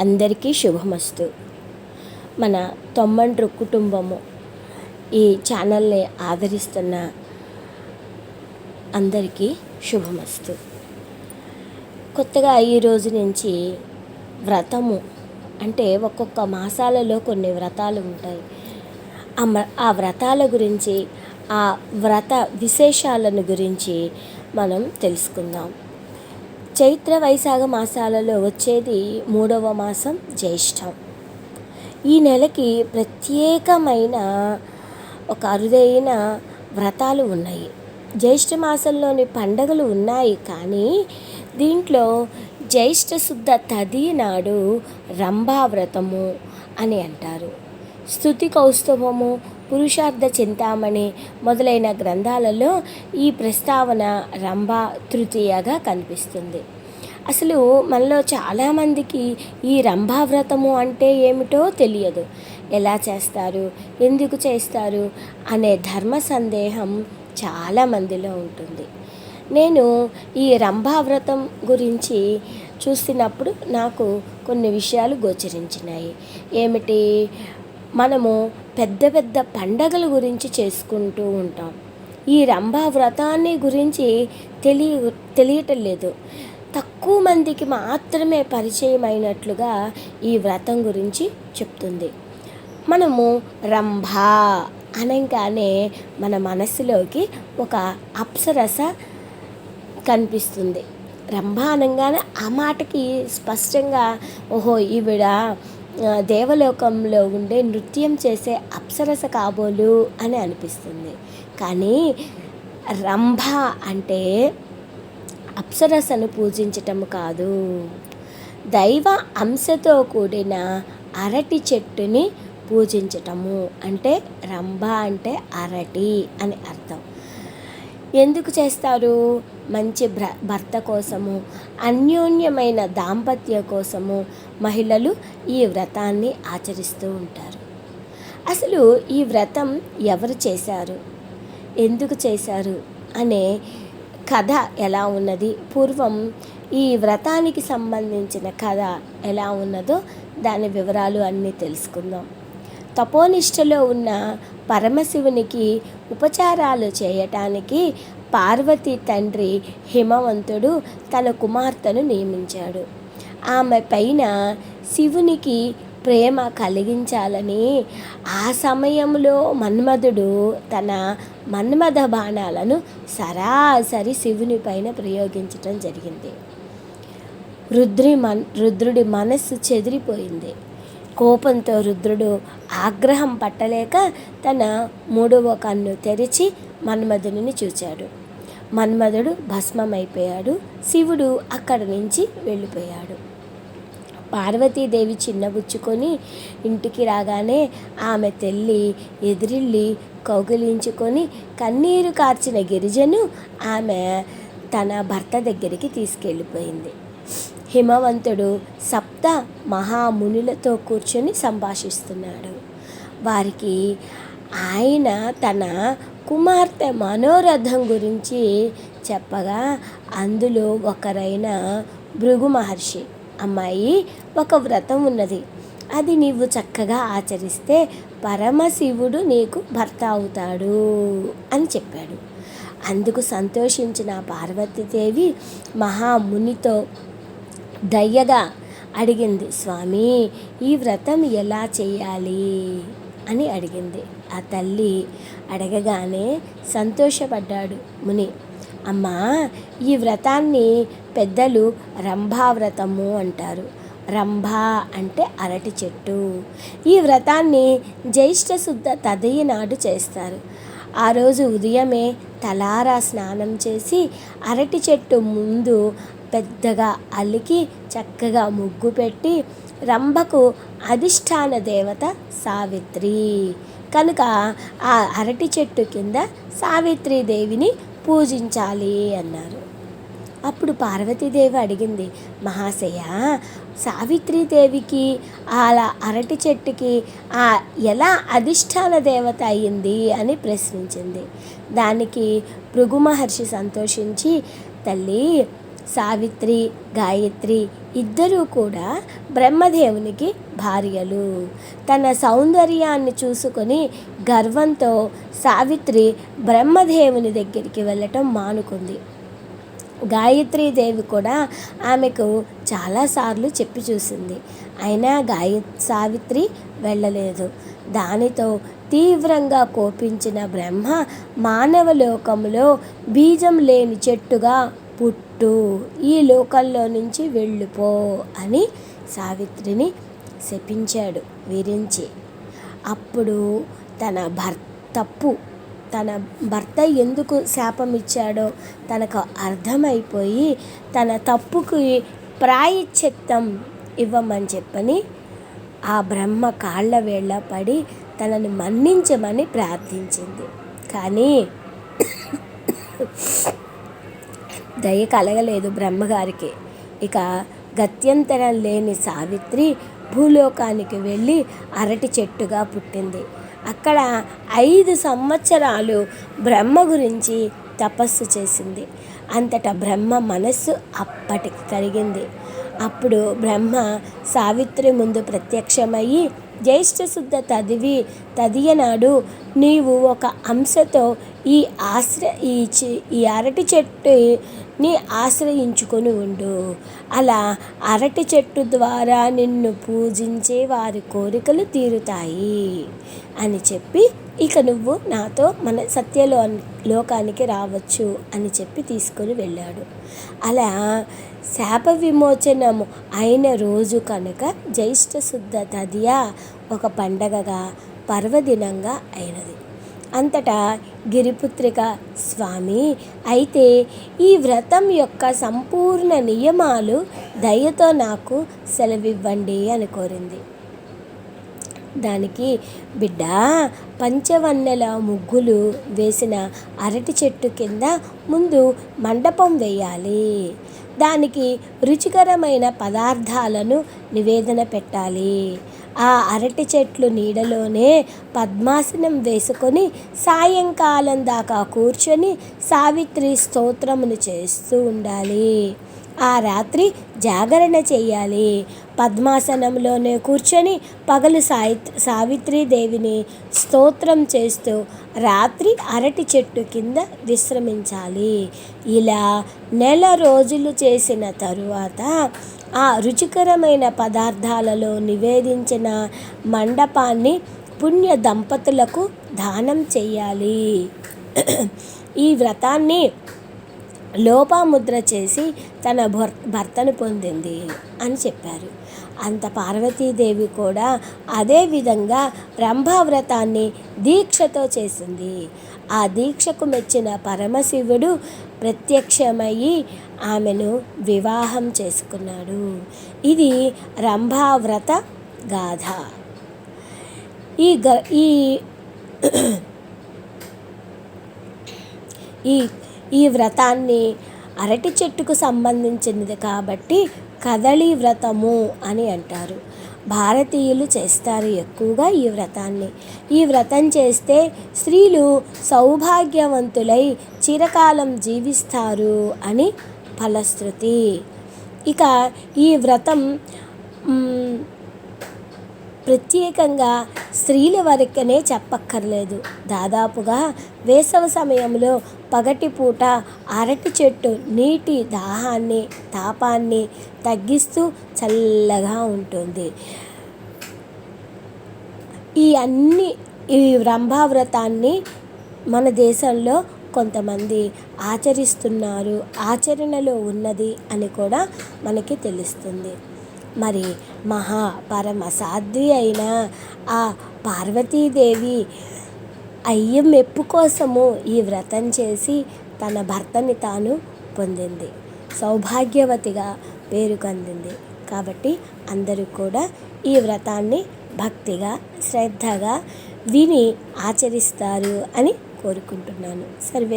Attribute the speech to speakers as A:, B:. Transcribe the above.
A: అందరికీ శుభమస్తు. మన తొమ్మండ్రు కుటుంబము ఈ ఛానల్ని ఆదరిస్తున్న అందరికీ శుభమస్తు. కొత్తగా ఈ రోజు నుంచి వ్రతము అంటే ఒక్కొక్క మాసాలలో కొన్ని వ్రతాలు ఉంటాయి. ఆ వ్రతాల గురించి, ఆ వ్రత విశేషాలను గురించి మనం తెలుసుకుందాం. చైత్ర వైశాఖ మాసాలలో వచ్చేది 3వ మాసం జ్యేష్ఠం. ఈ నెలకి ప్రత్యేకమైన ఒక అరుదైన వ్రతాలు ఉన్నాయి. జ్యేష్ఠ మాసంలోని పండగలు ఉన్నాయి, కానీ దీంట్లో జ్యేష్ఠ శుద్ధ తదియ నాడు రంభావ్రతము అని అంటారు. స్తుతి కౌస్తుభము, పురుషార్థ చింతామణి మొదలైన గ్రంథాలలో ఈ ప్రస్తావన రంభా తృతీయగా కనిపిస్తుంది. అసలు మనలో చాలామందికి ఈ రంభావ్రతము అంటే ఏమిటో తెలియదు. ఎలా చేస్తారు, ఎందుకు చేస్తారు అనే ధర్మ సందేహం చాలామందిలో ఉంటుంది. నేను ఈ రంభావ్రతం గురించి చూస్తున్నప్పుడు నాకు కొన్ని విషయాలు గోచరించినాయి. ఏమిటి, మనము పెద్ద పెద్ద పండగల గురించి చేసుకుంటూ ఉంటాం. ఈ రంభావ్రతాన్ని గురించి తెలియటం లేదు. తక్కువ మందికి మాత్రమే పరిచయం అయినట్లుగా ఈ వ్రతం గురించి చెప్తుంది. మనము రంభా అనగానే మన మనసులోకి ఒక అప్సరస కనిపిస్తుంది. రంభ అనగానే ఆ మాటకి స్పష్టంగా ఓహో ఈవిడ దేవలోకంలో ఉండే నృత్యం చేసే అప్సరస కాబోలు అని అనిపిస్తుంది. కానీ రంభ అంటే అప్సరసను పూజించటం కాదు, దైవ అంశతో కూడిన అరటి చెట్టుని పూజించటము. అంటే రంభ అంటే అరటి అని అర్థం. ఎందుకు చేస్తారు? మంచి భర్త కోసము, అన్యోన్యమైన దాంపత్య కోసము మహిళలు ఈ వ్రతాన్ని ఆచరిస్తూ ఉంటారు. అసలు ఈ వ్రతం ఎవరు చేశారు, ఎందుకు చేశారు అనే కథ ఎలా ఉన్నది, పూర్వం ఈ వ్రతానికి సంబంధించిన కథ ఎలా ఉన్నదో దాని వివరాలు అన్నీ తెలుసుకుందాం. తపోనిష్టలో ఉన్న పరమశివునికి ఉపచారాలు చేయటానికి పార్వతీ తండ్రి హిమవంతుడు తన కుమార్తెను నియమించాడు. ఆమె పైన శివునికి ప్రేమ కలిగించాలని ఆ సమయంలో మన్మధుడు తన మన్మథ బాణాలను సరాసరి శివుని పైన ప్రయోగించటం జరిగింది. రుద్రుడి మనస్సు చెదిరిపోయింది. కోపంతో రుద్రుడు ఆగ్రహం పట్టలేక తన 3వ కన్ను తెరిచి మన్మధుని చూచాడు. మన్మధుడు భస్మమైపోయాడు. శివుడు అక్కడి నుంచి వెళ్ళిపోయాడు. పార్వతీదేవి చిన్నబుచ్చుకొని ఇంటికి రాగానే ఆమె తల్లి ఎదిరిల్లి కౌగిలించుకొని కన్నీరు కార్చిన గిరిజను ఆమె తన భర్త దగ్గరికి తీసుకెళ్ళిపోయింది. హిమవంతుడు సప్త మహామునులతో కూర్చొని సంభాషిస్తున్నాడు. వారికి ఆయన తన కుమార్తె మనోరథం గురించి చెప్పగా అందులో ఒకరైన భృగు మహర్షి, అమ్మాయి, ఒక వ్రతం ఉన్నది, అది నీవు చక్కగా ఆచరిస్తే పరమశివుడు నీకు భర్త అవుతాడు అని చెప్పాడు. అందుకు సంతోషించిన పార్వతీదేవి మహామునితో దయ్యగా అడిగింది, స్వామి, ఈ వ్రతం ఎలా చేయాలి అని అడిగింది. ఆ తల్లి అడగగానే సంతోషపడ్డాడు ముని. అమ్మా, ఈ వ్రతాన్ని పెద్దలు రంభావ్రతము అంటారు. రంభ అంటే అరటి చెట్టు. ఈ వ్రతాన్ని జ్యేష్ఠ శుద్ధ తదియ నాడు చేస్తారు. ఆ రోజు ఉదయమే తలారా స్నానం చేసి అరటి చెట్టు ముందు పెద్దగా అలికి చక్కగా ముగ్గు పెట్టి రంభకు అధిష్టాన దేవత సావిత్రి కనుక ఆ అరటి చెట్టు కింద సావిత్రీదేవిని పూజించాలి అన్నారు. అప్పుడు పార్వతీదేవి అడిగింది, మహాశయ, సావిత్రీదేవికి అలా అరటి చెట్టుకి ఎలా అధిష్టాన దేవత అయ్యింది అని ప్రశ్నించింది. దానికి భృగు మహర్షి సంతోషించి, తల్లి, సావిత్రి, గాయత్రి ఇద్దరూ కూడా బ్రహ్మదేవునికి భార్యలు. తన సౌందర్యాన్ని చూసుకొని గర్వంతో సావిత్రి బ్రహ్మదేవుని దగ్గరికి వెళ్ళటం మానుకుంది. గాయత్రీదేవి కూడా ఆమెకు చాలాసార్లు చెప్పి చూసింది. అయినా సావిత్రి వెళ్ళలేదు. దానితో తీవ్రంగా కోపించిన బ్రహ్మ, మానవలోకంలో బీజం లేని చెట్టుగా పుట్టు, ఈ లోకంలో నుంచి వెళ్ళిపో అని సావిత్రిని శపించాడు విరించి. అప్పుడు తన భర్త ఎందుకు శాపం ఇచ్చాడో తనకు అర్థమైపోయి తన తప్పుకి ప్రాయశ్చిత్తం ఇవ్వమని చెప్పని ఆ బ్రహ్మ కాళ్ళ వేళ్ళ పడి తనని మన్నించమని ప్రార్థించింది. కానీ దయ కలగలేదు బ్రహ్మగారికి. ఇక గత్యంతరం లేని సావిత్రి భూలోకానికి వెళ్ళి అరటి చెట్టుగా పుట్టింది. అక్కడ 5 సంవత్సరాలు బ్రహ్మ గురించి తపస్సు చేసింది. అంతటా బ్రహ్మ మనస్సు అప్పటికి కరిగింది. అప్పుడు బ్రహ్మ సావిత్రి ముందు ప్రత్యక్షమయ్యి, జ్యేష్ఠ శుద్ధ తదియనాడు నీవు ఒక అంశతో ఈ అరటి చెట్టుని ఆశ్రయించుకొని ఉండు. అలా అరటి చెట్టు ద్వారా నిన్ను పూజించే వారి కోరికలు తీరుతాయి అని చెప్పి, ఇక నువ్వు నాతో మన లోకానికి రావచ్చు అని చెప్పి తీసుకొని వెళ్ళాడు. అలా శాప విమోచనము అయిన రోజు కనుక జ్యేష్ఠ శుద్ధ తదియ ఒక పండగగా పర్వదినంగా అయినది. అంతటా గిరిపుత్రిక, స్వామి, అయితే ఈ వ్రతం యొక్క సంపూర్ణ నియమాలు దయతో నాకు సెలవివ్వండి అని కోరింది. దానికి, బిడ్డ, పంచవన్నెల ముగ్గులు వేసిన అరటి చెట్టు కింద ముందు మండపం వేయాలి. దానికి రుచికరమైన పదార్థాలను నివేదన పెట్టాలి. ఆ అరటి చెట్లు నీడలోనే పద్మాసనం వేసుకొని సాయంకాలం దాకా కూర్చొని సావిత్రి స్తోత్రమును చేస్తూ ఉండాలి. ఆ రాత్రి జాగరణ చేయాలి. పద్మాసనంలోనే కూర్చొని పగలు సావిత్రీదేవిని స్తోత్రం చేస్తూ రాత్రి అరటి చెట్టు కింద విశ్రమించాలి. ఇలా 1 నెల రోజులు చేసిన తరువాత ఆ రుచికరమైన పదార్థాలలో నివేదించిన మండపాన్ని పుణ్య దంపతులకు దానం చేయాలి. ఈ వ్రతాన్ని లోపాముద్ర చేసి తన భర్తను పొందింది అని చెప్పారు. అంత పార్వతీదేవి కూడా అదే విధంగా రంభావ్రతాన్ని దీక్షతో చేసింది. ఆ దీక్షకు మెచ్చిన పరమశివుడు ప్రత్యక్షమయ్యి ఆమెను వివాహం చేసుకున్నాడు. ఇది రంభావ్రత గాథ. ఈ వ్రతాన్ని అరటి చెట్టుకు సంబంధించినది కాబట్టి కదళీ వ్రతము అని అంటారు. భారతీయులు చేస్తారు ఎక్కువగా ఈ వ్రతాన్ని. ఈ వ్రతం చేస్తే స్త్రీలు సౌభాగ్యవంతులై చిరకాలం జీవిస్తారు అని ఫలశ్రుతి. ఇక ఈ వ్రతం ప్రత్యేకంగా స్త్రీల వరకనే చెప్పక్కర్లేదు. దాదాపుగా వేసవి సమయంలో పగటిపూట అరటి చెట్టు నీటి దాహాన్ని, తాపాన్ని తగ్గిస్తూ చల్లగా ఉంటుంది. ఈ రంభావ్రతాన్ని మన దేశంలో కొంతమంది ఆచరిస్తున్నారు, ఆచరణలో ఉన్నది అని కూడా మనకి తెలుస్తుంది. మరి పరమ సాధ్వి అయిన ఆ పార్వతీదేవి మెప్పు కోసము ఈ వ్రతం చేసి తన భర్తని తాను పొందింది, సౌభాగ్యవతిగా పేరుకందింది. కాబట్టి అందరూ కూడా ఈ వ్రతాన్ని భక్తిగా, శ్రద్ధగా విని ఆచరిస్తారు అని కోరుకుంటున్నాను. సర్వే